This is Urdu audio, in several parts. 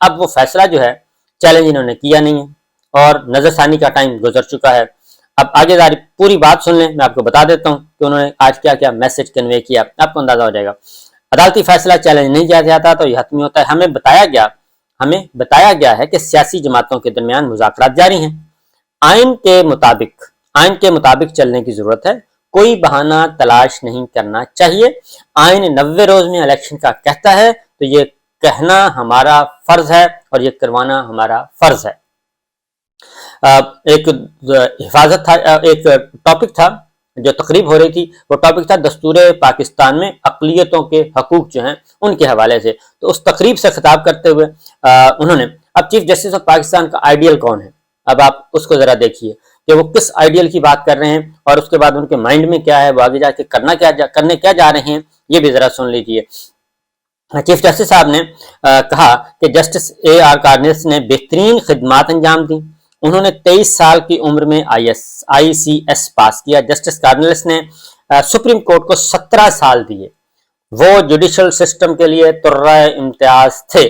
اب وہ فیصلہ جو ہے چیلنج انہوں نے کیا نہیں ہے اور نظر ثانی کا ٹائم گزر چکا ہے۔ اب آگے جاری پوری بات سن لیں، میں آپ کو بتا دیتا ہوں کہ انہوں نے آج کیا کیا میسج کنوے کیا، آپ کو اندازہ ہو جائے گا۔ عدالتی فیصلہ چیلنج نہیں کیا جاتا تو یہ حتمی ہوتا ہے۔ ہمیں بتایا گیا ہے کہ سیاسی جماعتوں کے درمیان مذاکرات جاری ہیں، آئین کے مطابق چلنے کی ضرورت ہے، کوئی بہانہ تلاش نہیں کرنا چاہیے۔ آئین 90 روز میں الیکشن کا کہتا ہے تو یہ کہنا ہمارا فرض ہے اور یہ کروانا ہمارا فرض ہے۔ ایک حفاظت تھا، ایک ٹاپک تھا جو تقریب ہو رہی تھی، وہ ٹاپک تھا دستور پاکستان میں اقلیتوں کے حقوق جو ہیں ان کے حوالے سے۔ تو اس تقریب سے خطاب کرتے ہوئے انہوں نے اب چیف جسٹس آف پاکستان کا آئیڈیل کون ہے، اب آپ اس کو ذرا دیکھیے کہ وہ کس آئیڈیل کی بات کر رہے ہیں اور اس کے بعد ان کے مائنڈ میں کیا ہے، وہ آگے جا کے کرنے کیا جا رہے ہیں، یہ بھی ذرا سن لیجیے۔ چیف جسٹس صاحب نے کہا کہ جسٹس اے آر کارنلس نے بہترین خدمات انجام دیں، انہوں نے 23 سال کی عمر میں آئی سی ایس پاس کیا۔ جسٹس کارنلس نے سپریم کورٹ کو 17 سال دیے، وہ جوڈیشل سسٹم کے لیے طرہ امتیاز تھے۔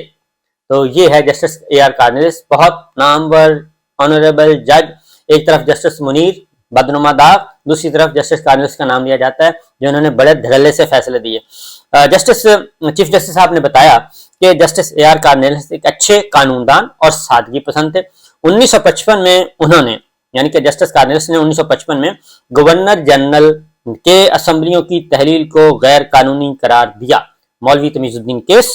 تو یہ ہے جسٹس اے آر کارنلس، بہت نامور آنریبل جج۔ ایک طرف جسٹس منیر بدنما داغ، دوسری طرف جسٹس کارنلس کا نام لیا جاتا ہے جو انہوں نے بڑے دھڑلے سے فیصلے دیے۔ چیف جسٹس صاحب نے بتایا کہ جسٹس اے آر کارنلس ایک اچھے قانون دان اور سادگی پسند تھے۔ 1955 میں انہوں نے، یعنی کہ جسٹس کارنلس نے 1955 میں گورنر جنرل کے اسمبلیوں کی تحلیل کو غیر قانونی قرار دیا۔ مولوی تمیز الدین کیس،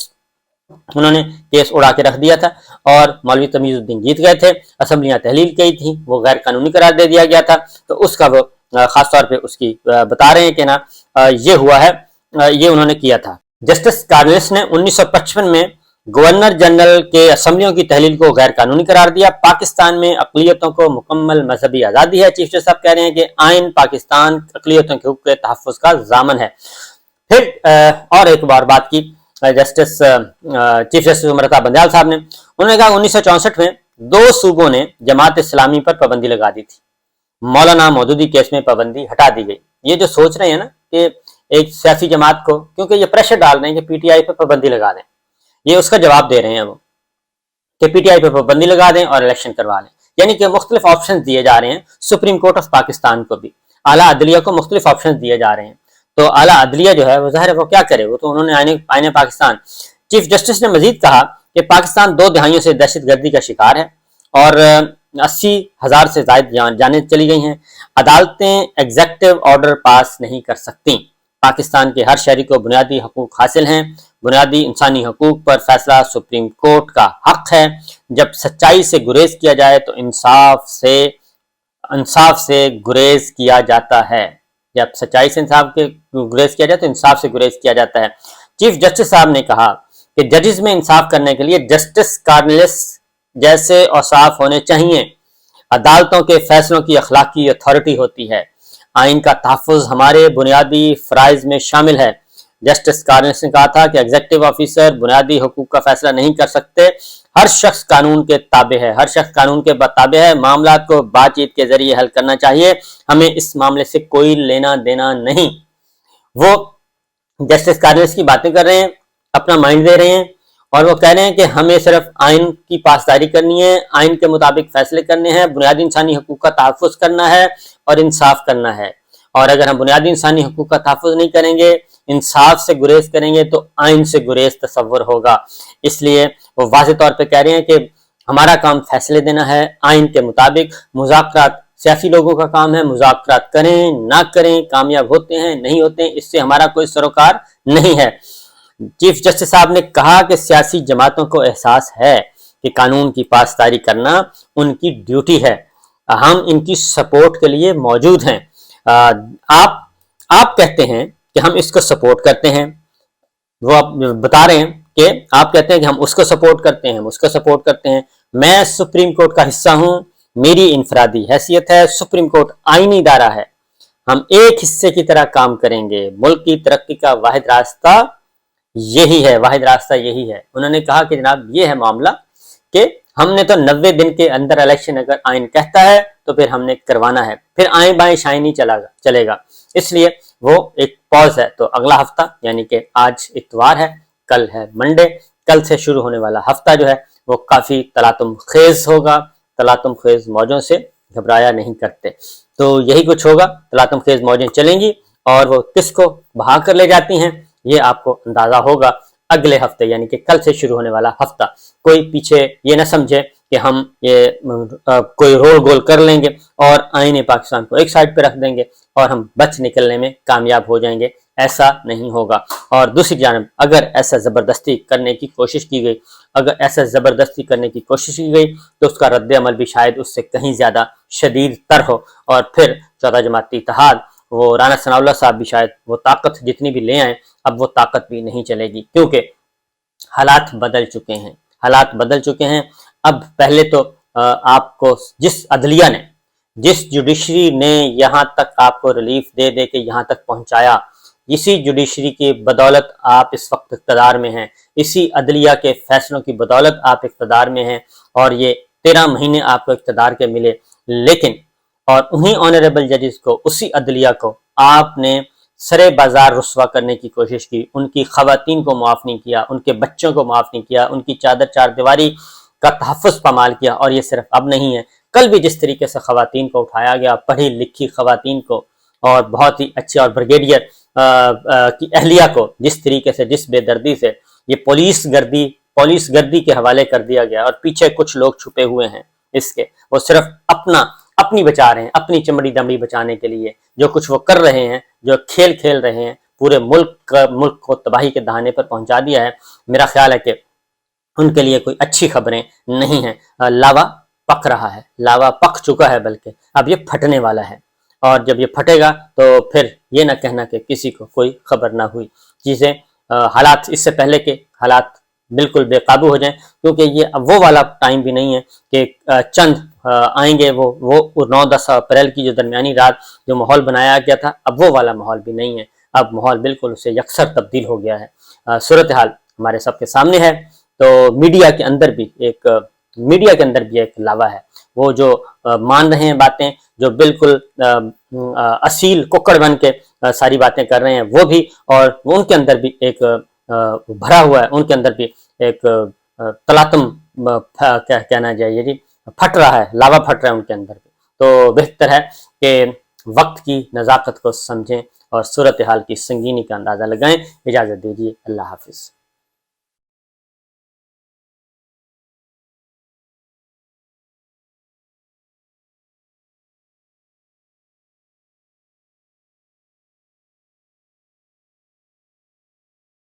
انہوں نے کیس اڑا کے رکھ دیا تھا اور مولوی تمیز الدین جیت گئے تھے، اسمبلیاں تحلیل کی تھیں، وہ غیر قانونی قرار دے دیا گیا تھا۔ تو اس کا وہ خاص طور پہ اس کی بتا رہے ہیں کہ نا یہ ہوا ہے، یہ انہوں نے کیا تھا۔ جسٹس کارنلس نے 1955 میں گورنر جنرل کے اسمبلیوں کی تحلیل کو غیر قانونی قرار دیا۔ پاکستان میں اقلیتوں کو مکمل مذہبی آزادی ہے۔ چیف جسٹس صاحب کہہ رہے ہیں کہ آئین پاکستان اقلیتوں کے حقوق کے تحفظ کا ضامن ہے۔ پھر اور ایک بار بات کی چیف جسٹس عمر عطا بندیال صاحب نے، انہوں نے کہا 1964 میں 2 صوبوں نے جماعت اسلامی پر پابندی لگا دی تھی، مولانا مودودی کیس میں پابندی ہٹا دی گئی۔ یہ جو سوچ رہے ہیں نا کہ ایک سیاسی جماعت کو، کیونکہ یہ پریشر ڈال رہے ہیں کہ پی ٹی آئی پہ پابندی لگا دیں، یہ اس کا جواب دے رہے ہیں وہ کہ پی ٹی آئی پہ پابندی لگا دیں اور الیکشن کروا لیں، یعنی کہ مختلف آپشن دیے جا رہے ہیں سپریم کورٹ آف پاکستان کو بھی، اعلیٰ عدلیہ کو مختلف آپشن دیے جا رہے ہیں۔ تو اعلیٰ عدلیہ جو ہے وہ ظاہر ہے وہ کیا کرے، وہ تو انہوں نے آئین پاکستان۔ چیف جسٹس نے مزید کہا کہ پاکستان 2 دہائیوں سے دہشت گردی کا شکار ہے اور 80,000 سے زائد جانیں چلی گئی ہیں۔ عدالتیں ایگزیکٹو آرڈر پاس نہیں کر سکتی۔ پاکستان کے ہر شہری کو بنیادی حقوق حاصل ہیں۔ بنیادی انسانی حقوق پر فیصلہ سپریم کورٹ کا حق ہے۔ جب سچائی سے گریز کیا جائے تو انصاف سے گریز کیا جاتا ہے۔ جب سچائی سے گریز کیا جائے تو انصاف سے گریز کیا جاتا ہے۔ چیف جسٹس صاحب نے کہا کہ ججز میں انصاف کرنے کے لیے جسٹس کارنلس جیسے اوصاف ہونے چاہیے۔ عدالتوں کے فیصلوں کی اخلاقی اتھارٹی ہوتی ہے۔ آئین کا تحفظ ہمارے بنیادی فرائض میں شامل ہے۔ جسٹس کارنلس نے کہا تھا کہ ایگزیکٹو آفیسر بنیادی حقوق کا فیصلہ نہیں کر سکتے، ہر شخص قانون کے تابع ہے، معاملات کو بات چیت کے ذریعے حل کرنا چاہیے، ہمیں اس معاملے سے کوئی لینا دینا نہیں۔ وہ جسٹس کارنلس کی باتیں کر رہے ہیں، اپنا مائنڈ دے رہے ہیں اور وہ کہہ رہے ہیں کہ ہمیں صرف آئین کی پاسداری کرنی ہے، آئین کے مطابق فیصلے کرنے ہیں، بنیادی انسانی حقوق کا تحفظ کرنا ہے اور انصاف کرنا ہے۔ اور اگر ہم بنیادی انسانی حقوق کا تحفظ نہیں کریں گے، انصاف سے گریز کریں گے تو آئین سے گریز تصور ہوگا۔ اس لیے وہ واضح طور پہ کہہ رہے ہیں کہ ہمارا کام فیصلے دینا ہے آئین کے مطابق۔ مذاکرات سیاسی لوگوں کا کام ہے، مذاکرات کریں نہ کریں، کامیاب ہوتے ہیں نہیں ہوتے ہیں، اس سے ہمارا کوئی سروکار نہیں ہے۔ چیف جسٹس صاحب نے کہا کہ سیاسی جماعتوں کو احساس ہے کہ قانون کی پاسداری کرنا ان کی ڈیوٹی ہے، ہم ان کی سپورٹ کے لیے موجود ہیں۔ آپ کہتے ہیں کہ ہم اس کو سپورٹ کرتے ہیں، وہ آپ بتا رہے ہیں کہ آپ کہتے ہیں کہ ہم اس کو سپورٹ کرتے ہیں، ہم اس کو سپورٹ کرتے ہیں۔ میں سپریم کورٹ کا حصہ ہوں، میری انفرادی حیثیت ہے، سپریم کورٹ آئینی ادارہ ہے، ہم ایک حصے کی طرح کام کریں گے، ملک کی ترقی کا واحد راستہ یہی ہے۔ انہوں نے کہا کہ جناب یہ ہے معاملہ کہ ہم نے تو 90 دن کے اندر الیکشن اگر آئین کہتا ہے تو پھر ہم نے کروانا ہے، پھر آئیں بائیں شائیں نہیں چلے گا، اس لیے وہ ایک پاز ہے۔ تو اگلا ہفتہ یعنی کہ آج اتوار ہے، کل ہے منڈے، کل سے شروع ہونے والا ہفتہ جو ہے وہ کافی تلاطم خیز ہوگا. تلاطم خیز موجوں سے گھبرایا نہیں کرتے. تو یہی کچھ ہوگا. تلاطم خیز موجیں چلیں گی اور وہ کس کو بہا کر لے جاتی ہیں یہ آپ کو اندازہ ہوگا اگلے ہفتے، یعنی کہ کل سے شروع ہونے والا ہفتہ. کوئی پیچھے یہ نہ سمجھے کہ ہم یہ کوئی رول گول کر لیں گے اور آئین پاکستان کو ایک سائڈ پہ رکھ دیں گے اور ہم بچ نکلنے میں کامیاب ہو جائیں گے. ایسا نہیں ہوگا. اور دوسری جانب اگر ایسا زبردستی کرنے کی کوشش کی گئی، اگر ایسا زبردستی کرنے کی کوشش کی گئی تو اس کا رد عمل بھی شاید اس سے کہیں زیادہ شدید تر ہو، اور پھر 14 جماعتی اتحاد، وہ رانا ثناء اللہ صاحب بھی شاید وہ طاقت جتنی بھی لے آئیں، اب وہ طاقت بھی نہیں چلے گی، کیونکہ حالات بدل چکے ہیں. حالات بدل چکے ہیں. اب پہلے تو آپ کو جس عدلیہ نے، جس جوڈیشری نے یہاں تک آپ کو ریلیف دے دے کے یہاں تک پہنچایا، اسی جوڈیشری کی بدولت آپ اس وقت اقتدار میں ہیں، اسی عدلیہ کے فیصلوں کی بدولت آپ اقتدار میں ہیں، اور یہ 13 مہینے آپ کو اقتدار کے ملے. لیکن اور انہی آنریبل ججز کو، اسی عدلیہ کو آپ نے سرے بازار رسوا کرنے کی کوشش کی. ان کی خواتین کو معاف نہیں کیا، ان کے بچوں کو معاف نہیں کیا، ان کی چادر چار دیواری کا تحفظ پامال کیا. اور یہ صرف اب نہیں ہے، کل بھی جس طریقے سے خواتین کو اٹھایا گیا، پڑھی لکھی خواتین کو اور بہت ہی اچھے اور بریگیڈیئر کی اہلیہ کو جس طریقے سے، جس بے دردی سے یہ پولیس گردی کے حوالے کر دیا گیا، اور پیچھے کچھ لوگ چھپے ہوئے ہیں اس کے، وہ صرف اپنی بچا رہے ہیں، اپنی چمڑی دمڑی بچانے کے لیے. جو کچھ وہ کر رہے ہیں، جو کھیل کھیل رہے ہیں، پورے ملک کو تباہی کے دہانے پر پہنچا دیا ہے. میرا خیال ہے کہ ان کے لیے کوئی اچھی خبریں نہیں ہیں. لاوا پک رہا ہے، لاوا پک چکا ہے، بلکہ اب یہ پھٹنے والا ہے. اور جب یہ پھٹے گا تو پھر یہ نہ کہنا کہ کسی کو کوئی خبر نہ ہوئی. چیزیں حالات اس سے پہلے کہ حالات بالکل بے قابو ہو جائیں، کیونکہ یہ اب وہ والا ٹائم بھی نہیں ہے کہ چند آئیں گے. وہ 9-10 اپریل کی جو درمیانی رات جو ماحول بنایا گیا تھا، اب وہ والا ماحول بھی نہیں ہے. اب ماحول بالکل اسے یکسر تبدیل ہو گیا ہے. صورتحال ہمارے سب کے سامنے ہے. تو میڈیا کے اندر بھی ایک لاوا ہے. وہ جو مان رہے ہیں باتیں، جو بالکل اصیل ککڑ بن کے ساری باتیں کر رہے ہیں وہ بھی، اور ان کے اندر بھی ایک بھرا ہوا ہے، ان کے اندر بھی ایک تلاطم کیا کہنا چاہیے جی، پھٹ رہا ہے، لاوا پھٹ رہا ہے ان کے اندر بھی. تو بہتر ہے کہ وقت کی نزاکت کو سمجھیں اور صورتحال کی سنگینی کا اندازہ لگائیں. اجازت دیجیے، اللہ حافظ.